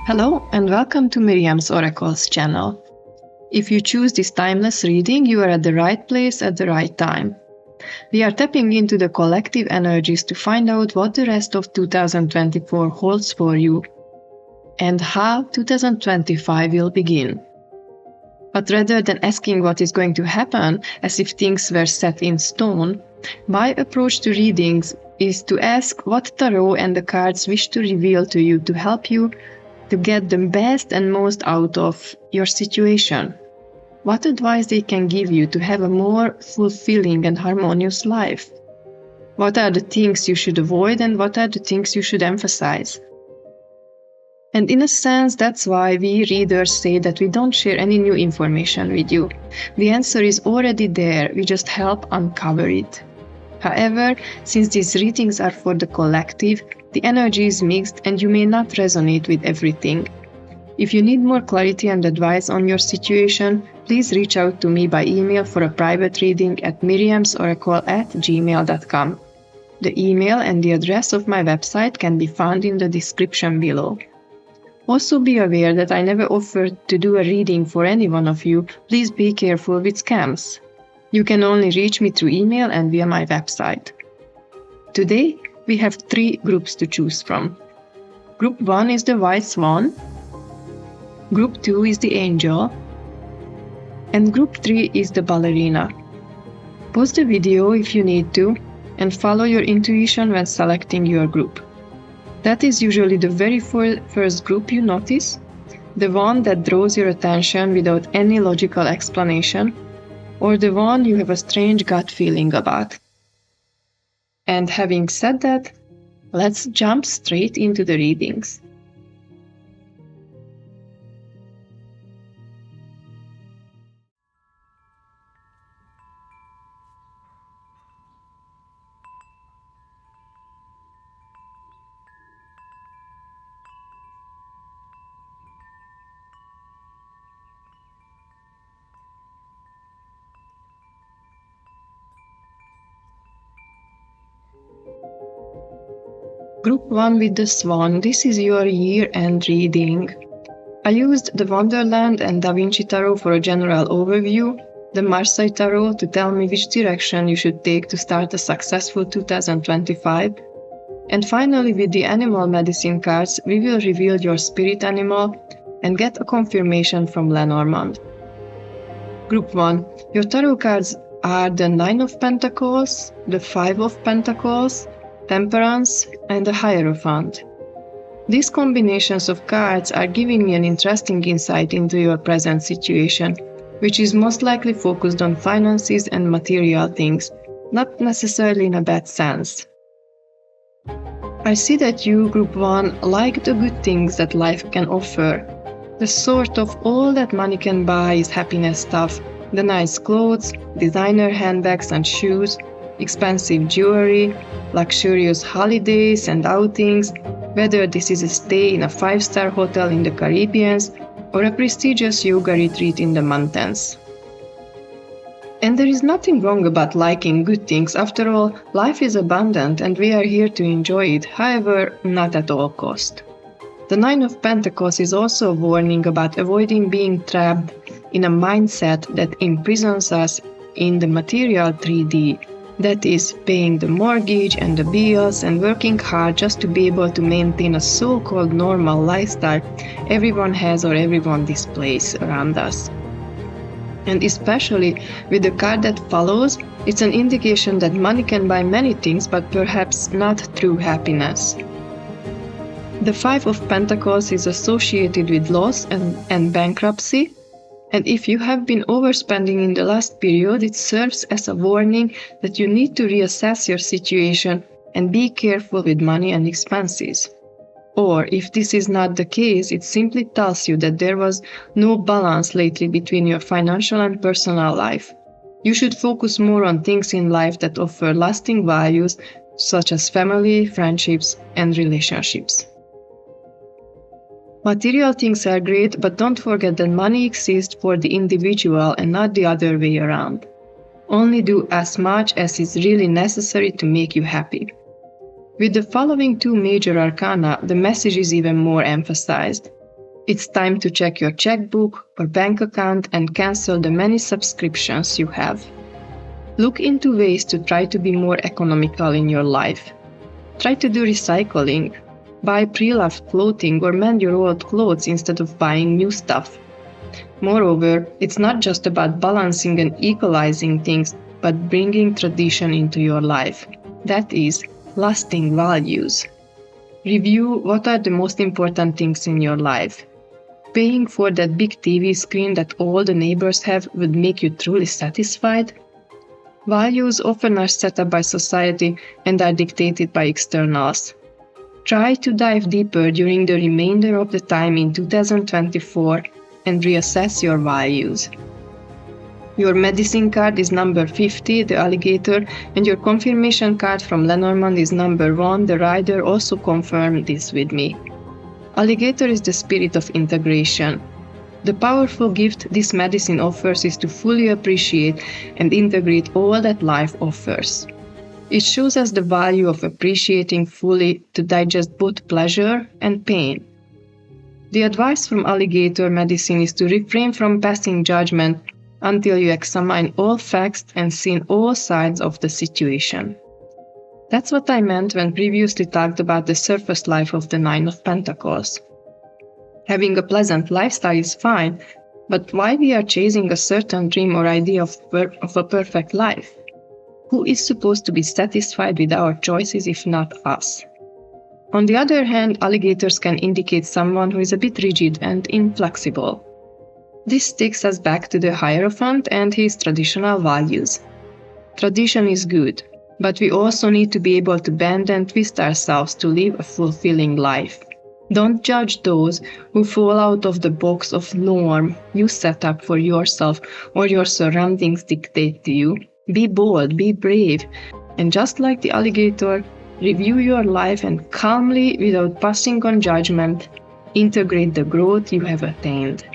Hello and welcome to Miriam's Oracles channel. If you choose this timeless reading, you are at the right place at the right time. We are tapping into the collective energies to find out what the rest of 2024 holds for you and how 2025 will begin. But rather than asking what is going to happen as if things were set in stone, my approach to readings is to ask what tarot and the cards wish to reveal to you to help you to get the best and most out of your situation. What advice they can give you to have a more fulfilling and harmonious life? What are the things you should avoid and what are the things you should emphasize? And in a sense, that's why we readers say that we don't share any new information with you. The answer is already there, we just help uncover it. However, since these readings are for the collective, the energy is mixed and you may not resonate with everything. If you need more clarity and advice on your please reach out to me by email for a private reading at miriamsoracle@gmail.com. The email and the address of my website can be found in the description below. Also be aware that I never offered to do a reading for any one of you. Please be careful with scams. You can only reach me through email and via my website. Today, we have 3 groups to choose from. Group 1 is the White Swan, Group 2 is the Angel, and Group 3 is the Ballerina. Pause the video if you need to, and follow your intuition when selecting your group. That is usually the very first group you notice, the one that draws your attention without any logical explanation, or the one you have a strange gut feeling about. And having said that, let's jump straight into the readings. Group 1 with the Swan, this is your year-end reading. I used the Wonderland and Da Vinci Tarot for a general overview, the Marseille Tarot to tell me which direction you should take to start a successful 2025, and finally with the Animal Medicine cards we will reveal your spirit animal and get a confirmation from Lenormand. Group 1, your tarot cards are the 9 of Pentacles, the 5 of Pentacles, Temperance, and the Hierophant. These combinations of cards are giving me an interesting insight into your present situation, which is most likely focused on finances and material things, not necessarily in a bad sense. I see that you, Group 1, like the good things that life can offer. The sort of all that money can buy is happiness stuff, the nice clothes, designer handbags and shoes, expensive jewelry, luxurious holidays and outings, whether this is a stay in a 5-star hotel in the Caribbean or a prestigious yoga retreat in the mountains. And there is nothing wrong about liking good things. After all, life is abundant and we are here to enjoy it, however, not at all cost. The 9 of Pentacles is also a warning about avoiding being trapped in a mindset that imprisons us in the material 3D. That is, paying the mortgage and the bills and working hard just to be able to maintain a so-called normal lifestyle everyone has or everyone displays around us. And especially with the card that follows, it's an indication that money can buy many things, but perhaps not true happiness. The 5 of Pentacles is associated with loss and bankruptcy. And if you have been overspending in the last period, it serves as a warning that you need to reassess your situation and be careful with money and expenses. Or if this is not the case, it simply tells you that there was no balance lately between your financial and personal life. You should focus more on things in life that offer lasting values, such as family, friendships, and relationships. Material things are great, but don't forget that money exists for the individual and not the other way around. Only do as much as is really necessary to make you happy. With the following 2 major arcana, the message is even more emphasized. It's time to check your checkbook or bank account and cancel the many subscriptions you have. Look into ways to try to be more economical in your life. Try to do recycling. Buy pre-loved clothing or mend your old clothes instead of buying new stuff. Moreover, it's not just about balancing and equalizing things, but bringing tradition into your life. That is, lasting values. Review what are the most important things in your life. Paying for that big TV screen that all the neighbors have would make you truly satisfied? Values often are set up by society and are dictated by externals. Try to dive deeper during the remainder of the time in 2024 and reassess your values. Your medicine card is number 50, the alligator, and your confirmation card from Lenormand is number 1, the rider also confirmed this with me. Alligator is the spirit of integration. The powerful gift this medicine offers is to fully appreciate and integrate all that life offers. It shows us the value of appreciating fully to digest both pleasure and pain. The advice from alligator medicine is to refrain from passing judgment until you examine all facts and see all sides of the situation. That's what I meant when previously talked about the surface life of the Nine of Pentacles. Having a pleasant lifestyle is fine, but why we are chasing a certain dream or idea of a perfect life? Who is supposed to be satisfied with our choices if not us? On the other hand, alligators can indicate someone who is a bit rigid and inflexible. This takes us back to the Hierophant and his traditional values. Tradition is good, but we also need to be able to bend and twist ourselves to live a fulfilling life. Don't judge those who fall out of the box of norm you set up for yourself or your surroundings dictate to you. Be bold, be brave, and just like the alligator, review your life and calmly, without passing on judgment, integrate the growth you have attained.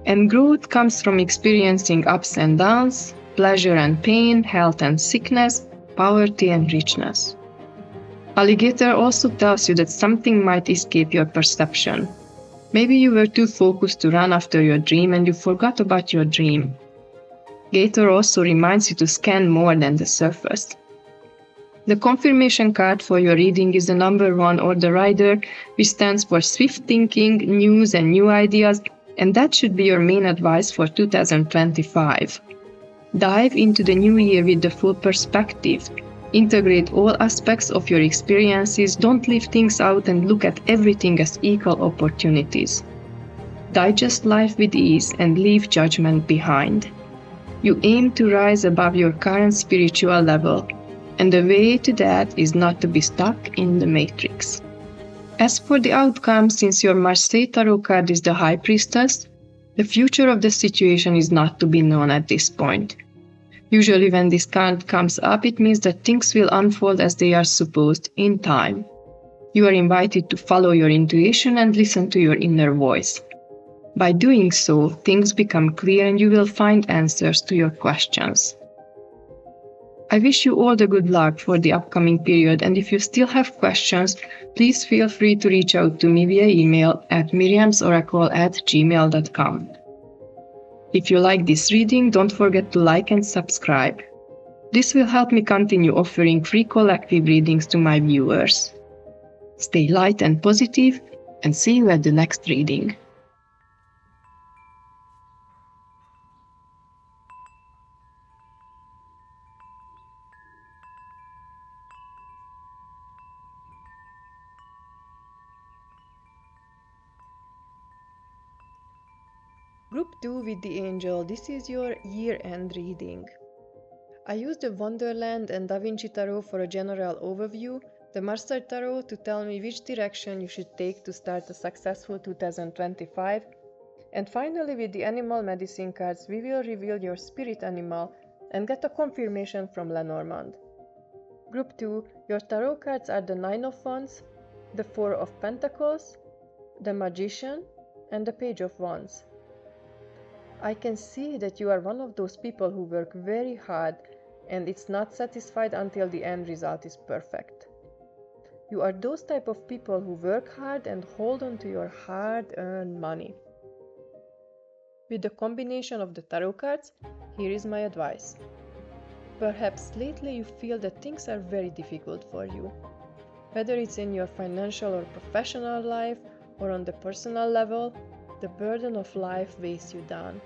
And growth comes from experiencing ups and downs, pleasure and pain, health and sickness, poverty and richness. Alligator also tells you that something might escape your perception. Maybe you were too focused to run after your dream and you forgot about your dream. Gator also reminds you to scan more than the surface. The confirmation card for your reading is the number 1 or the rider, which stands for swift thinking, news and new ideas, and that should be your main advice for 2025. Dive into the new year with the full perspective. Integrate all aspects of your experiences, don't leave things out and look at everything as equal opportunities. Digest life with ease and leave judgment behind. You aim to rise above your current spiritual level, and the way to that is not to be stuck in the matrix. As for the outcome, since your Marseille Tarot card is the High Priestess, the future of the situation is not to be known at this point. Usually when this card comes up, it means that things will unfold as they are supposed in time. You are invited to follow your intuition and listen to your inner voice. By doing so, things become clear and you will find answers to your questions. I wish you all the good luck for the upcoming period, and if you still have questions, please feel free to reach out to me via email at miriamsoracle@gmail.com. If you like this reading, don't forget to like and subscribe. This will help me continue offering free collective readings to my viewers. Stay light and positive, and see you at the next reading. Group 2 with the Angel, this is your year-end reading. I used the Wonderland and Da Vinci Tarot for a general overview, the Marseille Tarot to tell me which direction you should take to start a successful 2025, and finally with the Animal Medicine cards we will reveal your spirit animal and get a confirmation from Lenormand. Group 2, your tarot cards are the Nine of Wands, the Four of Pentacles, the Magician, and the Page of Wands. I can see that you are one of those people who work very hard and it's not satisfied until the end result is perfect. You are those type of people who work hard and hold on to your hard-earned money. With the combination of the tarot cards, here is my advice. Perhaps lately you feel that things are very difficult for you. Whether it's in your financial or professional life or on the personal level, the burden of life weighs you down.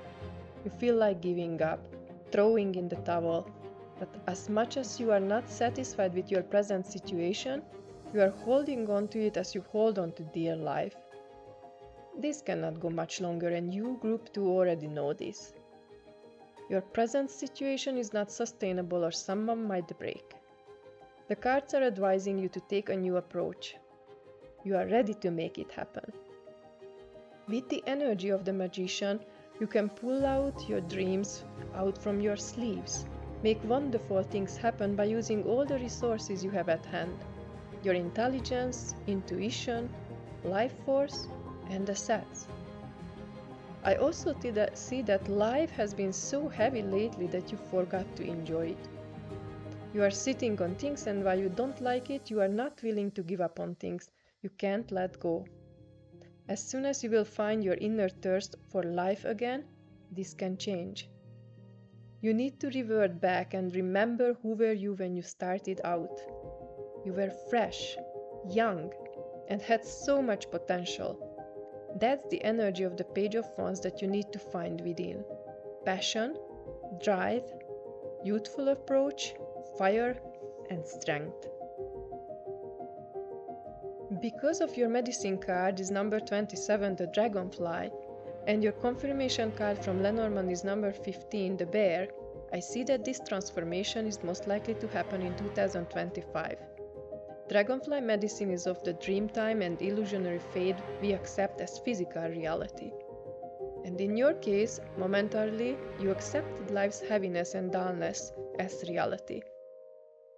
You feel like giving up, throwing in the towel. But as much as you are not satisfied with your present situation, you are holding on to it as you hold on to dear life. This cannot go much longer, and you, Group 2, already know this. Your present situation is not sustainable, or someone might break. The cards are advising you to take a new approach. You are ready to make it happen. With the energy of the magician, you can pull out your dreams out from your sleeves. Make wonderful things happen by using all the resources you have at hand. Your intelligence, intuition, life force, and assets. I also see that life has been so heavy lately that you forgot to enjoy it. You are sitting on things, and while you don't like it, you are not willing to give up on things. You can't let go. As soon as you will find your inner thirst for life again, this can change. You need to revert back and remember who were you when you started out. You were fresh, young, and had so much potential. That's the energy of the Page of Wands that you need to find within. Passion, drive, youthful approach, fire, and strength. Because of your medicine card is number 27, the Dragonfly, and your confirmation card from Lenormand is number 15, the Bear, I see that this transformation is most likely to happen in 2025. Dragonfly medicine is of the dreamtime and illusionary fade we accept as physical reality. And in your case, momentarily, you accepted life's heaviness and dullness as reality.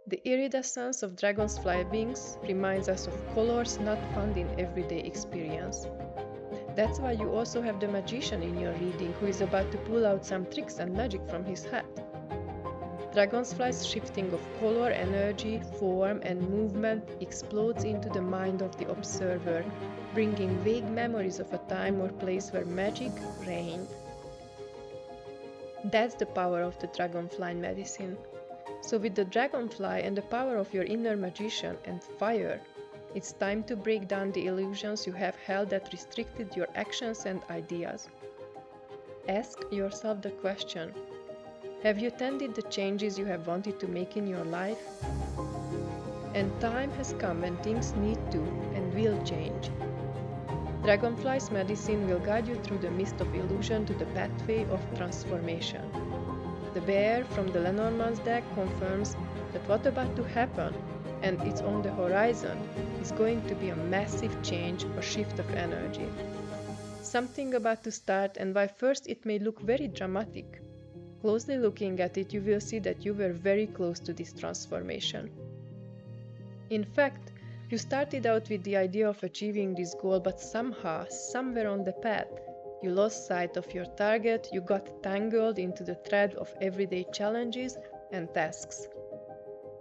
The iridescence of dragonfly wings reminds us of colors not found in everyday experience. That's why you also have the magician in your reading, who is about to pull out some tricks and magic from his hat. Dragonfly's shifting of color, energy, form, and movement explodes into the mind of the observer, bringing vague memories of a time or place where magic reigned. That's the power of the dragonfly medicine. So with the dragonfly and the power of your inner magician and fire, it's time to break down the illusions you have held that restricted your actions and ideas. Ask yourself the question: have you tended the changes you have wanted to make in your life? And time has come when things need to and will change. Dragonfly's medicine will guide you through the mist of illusion to the pathway of transformation. The Bear from the Lenormand's deck confirms that what's about to happen, and it's on the horizon, is going to be a massive change or shift of energy. Something about to start, and while first it may look very dramatic, closely looking at it, you will see that you were very close to this transformation. In fact, you started out with the idea of achieving this goal, but somehow, somewhere on the path, you lost sight of your target, you got tangled into the thread of everyday challenges and tasks.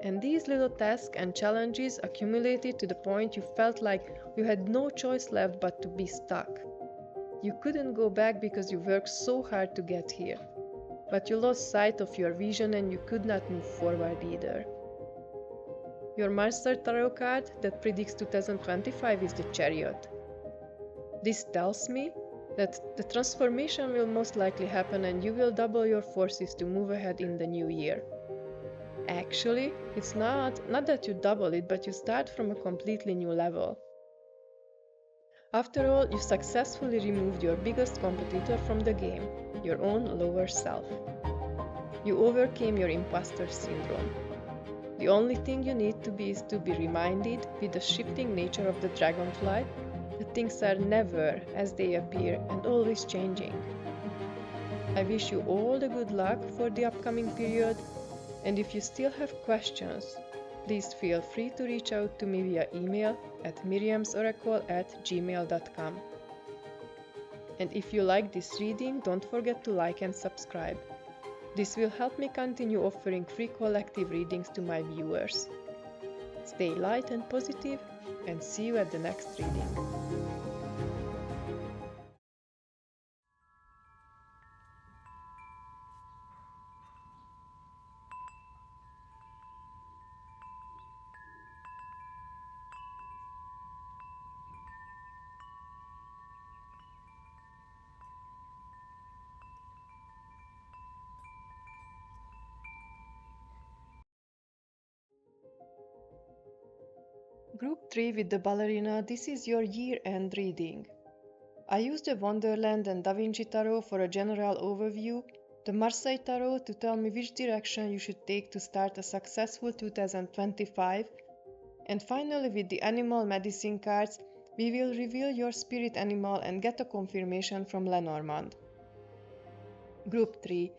And these little tasks and challenges accumulated to the point you felt like you had no choice left but to be stuck. You couldn't go back because you worked so hard to get here. But you lost sight of your vision and you could not move forward either. Your Master Tarot card that predicts 2025 is the Chariot. This tells me that the transformation will most likely happen and you will double your forces to move ahead in the new year. Actually, it's not that you double it, but you start from a completely new level. After all, you successfully removed your biggest competitor from the game, your own lower self. You overcame your imposter syndrome. The only thing you need to be is to be reminded, with the shifting nature of the dragonfly, that things are never as they appear and always changing. I wish you all the good luck for the upcoming period, and if you still have questions, please feel free to reach out to me via email at miriamsoracle@gmail.com. And if you like this reading, don't forget to like and subscribe. This will help me continue offering free collective readings to my viewers. Stay light and positive, and see you at the next reading. Group 3 with the Ballerina, this is your year-end reading. I used the Wonderland and Da Vinci Tarot for a general overview, the Marseille Tarot to tell me which direction you should take to start a successful 2025, and finally with the Animal Medicine cards, we will reveal your spirit animal and get a confirmation from Lenormand. Group 3.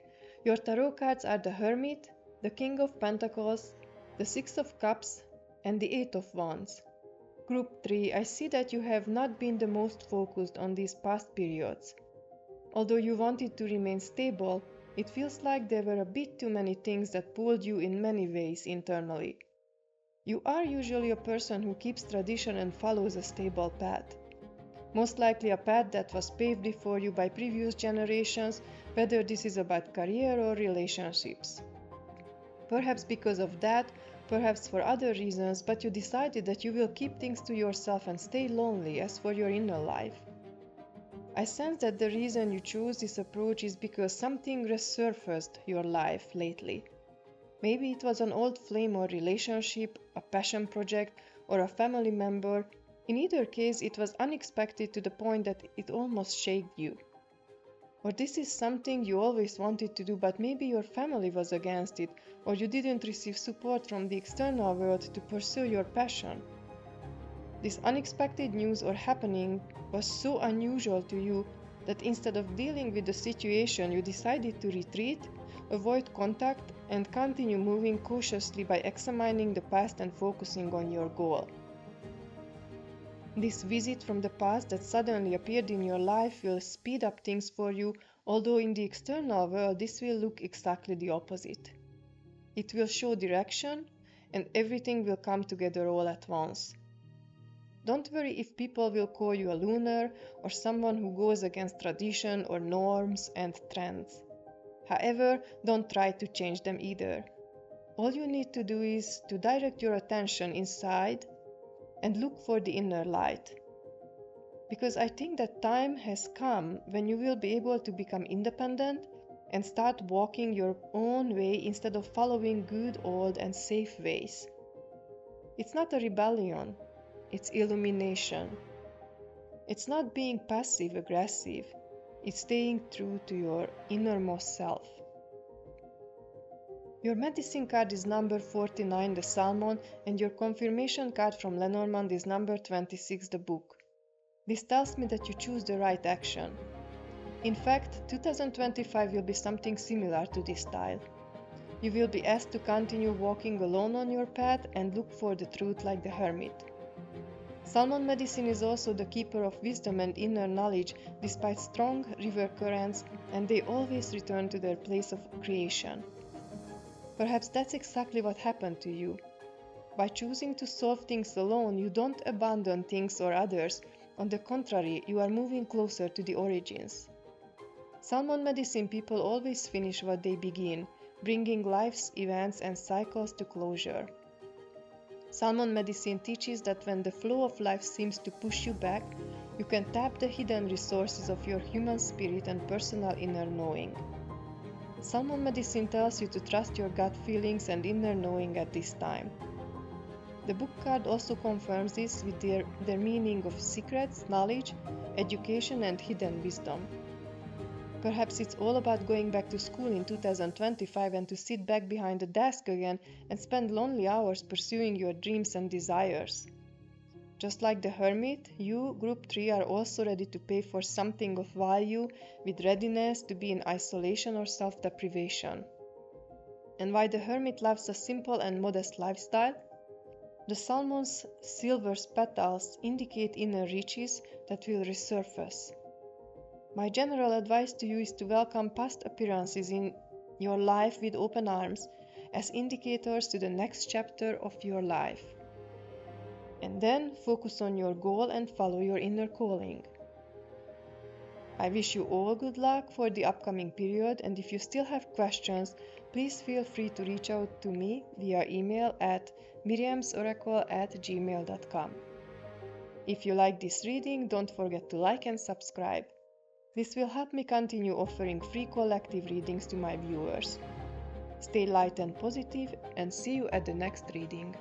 Your tarot cards are the Hermit, the King of Pentacles, the Six of Cups, and the Eight of Wands. Group 3, I see that you have not been the most focused on these past periods. Although you wanted to remain stable, it feels like there were a bit too many things that pulled you in many ways internally. You are usually a person who keeps tradition and follows a stable path. Most likely a path that was paved before you by previous generations, whether this is about career or relationships. Perhaps because of that, perhaps for other reasons, but you decided that you will keep things to yourself and stay lonely as for your inner life. I sense that the reason you chose this approach is because something resurfaced your life lately. Maybe it was an old flame or relationship, a passion project, or a family member. In either case, it was unexpected to the point that it almost shaken you. Or this is something you always wanted to do, but maybe your family was against it, or you didn't receive support from the external world to pursue your passion. This unexpected news or happening was so unusual to you that instead of dealing with the situation, you decided to retreat, avoid contact, and continue moving cautiously by examining the past and focusing on your goal. This visit from the past that suddenly appeared in your life will speed up things for you, although in the external world this will look exactly the opposite. It will show direction, and everything will come together all at once. Don't worry if people will call you a loner or someone who goes against tradition or norms and trends. However, don't try to change them either. All you need to do is to direct your attention inside and look for the inner light. Because I think that time has come when you will be able to become independent and start walking your own way instead of following good old and safe ways. It's not a rebellion, it's illumination. It's not being passive aggressive, it's staying true to your innermost self. Your medicine card is number 49, the Salmon, and your confirmation card from Lenormand is number 26, the Book. This tells me that you choose the right action. In fact, 2025 will be something similar to this style. You will be asked to continue walking alone on your path and look for the truth like the hermit. Salmon medicine is also the keeper of wisdom and inner knowledge despite strong river currents, and they always return to their place of creation. Perhaps that's exactly what happened to you. By choosing to solve things alone, you don't abandon things or others. On the contrary, you are moving closer to the origins. Salmon medicine people always finish what they begin, bringing life's events and cycles to closure. Salmon medicine teaches that when the flow of life seems to push you back, you can tap the hidden resources of your human spirit and personal inner knowing. Salmon medicine tells you to trust your gut feelings and inner knowing at this time. The book card also confirms this with their meaning of secrets, knowledge, education, and hidden wisdom. Perhaps it's all about going back to school in 2025 and to sit back behind the desk again and spend lonely hours pursuing your dreams and desires. Just like the hermit, you, Group 3, are also ready to pay for something of value with readiness to be in isolation or self-deprivation. And while the hermit loves a simple and modest lifestyle, the salmon's silver petals indicate inner riches that will resurface. My general advice to you is to welcome past appearances in your life with open arms as indicators to the next chapter of your life. And then focus on your goal and follow your inner calling. I wish you all good luck for the upcoming period, and if you still have questions, please feel free to reach out to me via email at miriamsoracle@gmail.com. If you like this reading, don't forget to like and subscribe. This will help me continue offering free collective readings to my viewers. Stay light and positive, and see you at the next reading.